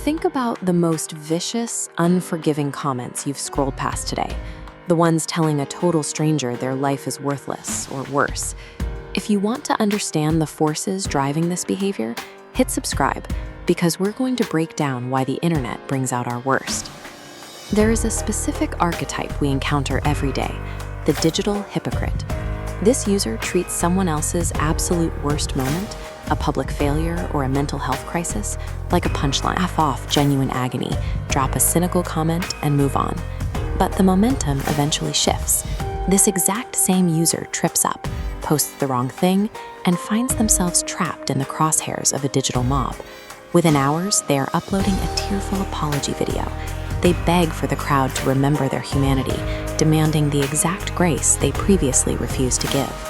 Think about the most vicious, unforgiving comments you've scrolled past today. The ones telling a total stranger their life is worthless, or worse. If you want to understand the forces driving this behavior, hit subscribe, because we're going to break down why the internet brings out our worst. There is a specific archetype we encounter every day, the digital hypocrite. This user treats someone else's absolute worst moment, a public failure or a mental health crisis, like a punchline. Laugh off genuine agony, drop a cynical comment, and move on. But the momentum eventually shifts. This exact same user trips up, posts the wrong thing, and finds themselves trapped in the crosshairs of a digital mob. Within hours, they are uploading a tearful apology video. They beg for the crowd to remember their humanity, demanding the exact grace they previously refused to give.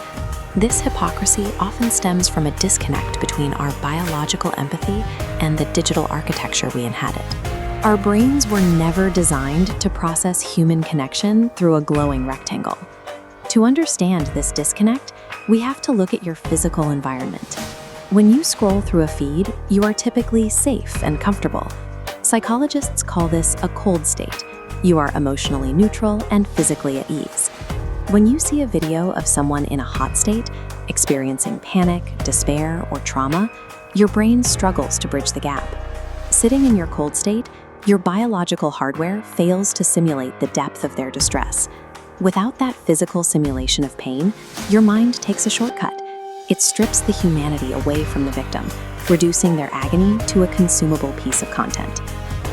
This hypocrisy often stems from a disconnect between our biological empathy and the digital architecture we inhabit. Our brains were never designed to process human connection through a glowing rectangle. To understand this disconnect, we have to look at your physical environment. When you scroll through a feed, you are typically safe and comfortable. Psychologists call this a cold state. You are emotionally neutral and physically at ease. When you see a video of someone in a hot state, experiencing panic, despair, or trauma, your brain struggles to bridge the gap. Sitting in your cold state, your biological hardware fails to simulate the depth of their distress. Without that physical simulation of pain, your mind takes a shortcut. It strips the humanity away from the victim, reducing their agony to a consumable piece of content.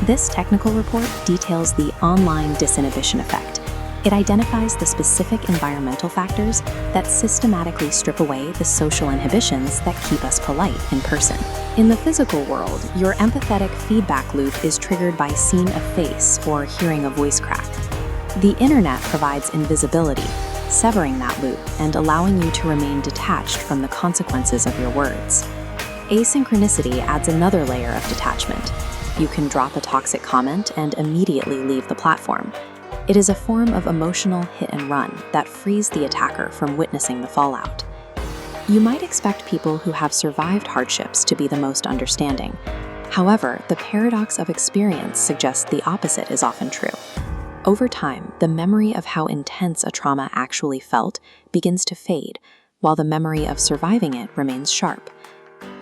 This technical report details the online disinhibition effect. It identifies the specific environmental factors that systematically strip away the social inhibitions that keep us polite in person. In the physical world, your empathetic feedback loop is triggered by seeing a face or hearing a voice crack. The internet provides invisibility, severing that loop and allowing you to remain detached from the consequences of your words. Asynchronicity adds another layer of detachment. You can drop a toxic comment and immediately leave the platform. It is a form of emotional hit and run that frees the attacker from witnessing the fallout. You might expect people who have survived hardships to be the most understanding. However, the paradox of experience suggests the opposite is often true. Over time, the memory of how intense a trauma actually felt begins to fade, while the memory of surviving it remains sharp.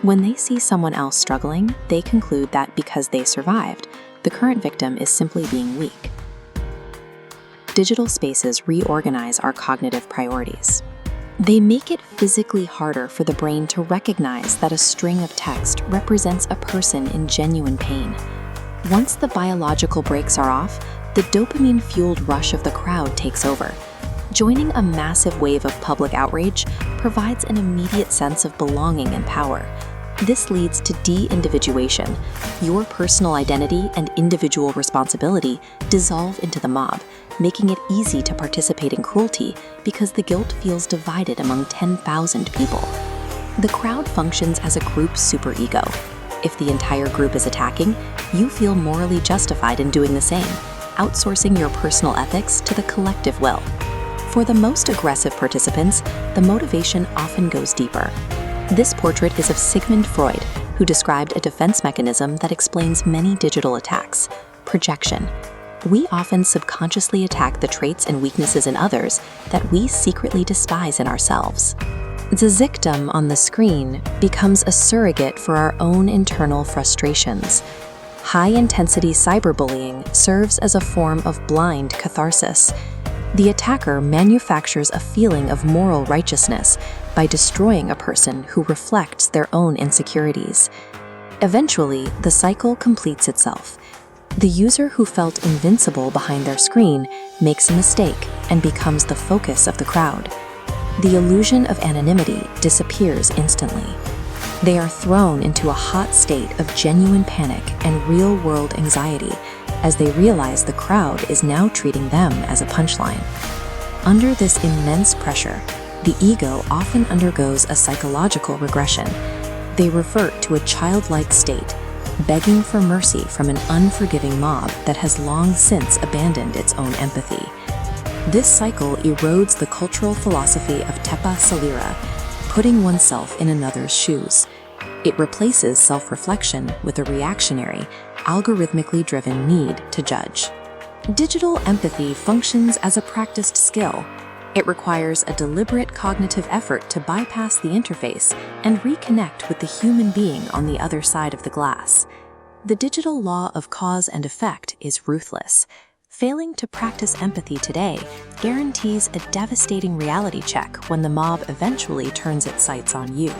When they see someone else struggling, they conclude that because they survived, the current victim is simply being weak. Digital spaces reorganize our cognitive priorities. They make it physically harder for the brain to recognize that a string of text represents a person in genuine pain. Once the biological brakes are off, the dopamine-fueled rush of the crowd takes over. Joining a massive wave of public outrage provides an immediate sense of belonging and power. This leads to de-individuation. Your personal identity and individual responsibility dissolve into the mob, making it easy to participate in cruelty because the guilt feels divided among 10,000 people. The crowd functions as a group superego. If the entire group is attacking, you feel morally justified in doing the same, outsourcing your personal ethics to the collective will. For the most aggressive participants, the motivation often goes deeper. This portrait is of Sigmund Freud, who described a defense mechanism that explains many digital attacks: projection. We often subconsciously attack the traits and weaknesses in others that we secretly despise in ourselves. The victim on the screen becomes a surrogate for our own internal frustrations. High-intensity cyberbullying serves as a form of blind catharsis. The attacker manufactures a feeling of moral righteousness by destroying a person who reflects their own insecurities. Eventually, the cycle completes itself. The user who felt invincible behind their screen makes a mistake and becomes the focus of the crowd. The illusion of anonymity disappears instantly. They are thrown into a hot state of genuine panic and real-world anxiety as they realize the crowd is now treating them as a punchline. Under this immense pressure, the ego often undergoes a psychological regression. They revert to a childlike state, begging for mercy from an unforgiving mob that has long since abandoned its own empathy. This cycle erodes the cultural philosophy of tepa salira, putting oneself in another's shoes. It replaces self-reflection with a reactionary, algorithmically driven need to judge. Digital empathy functions as a practiced skill. It requires a deliberate cognitive effort to bypass the interface and reconnect with the human being on the other side of the glass. The digital law of cause and effect is ruthless. Failing to practice empathy today guarantees a devastating reality check when the mob eventually turns its sights on you.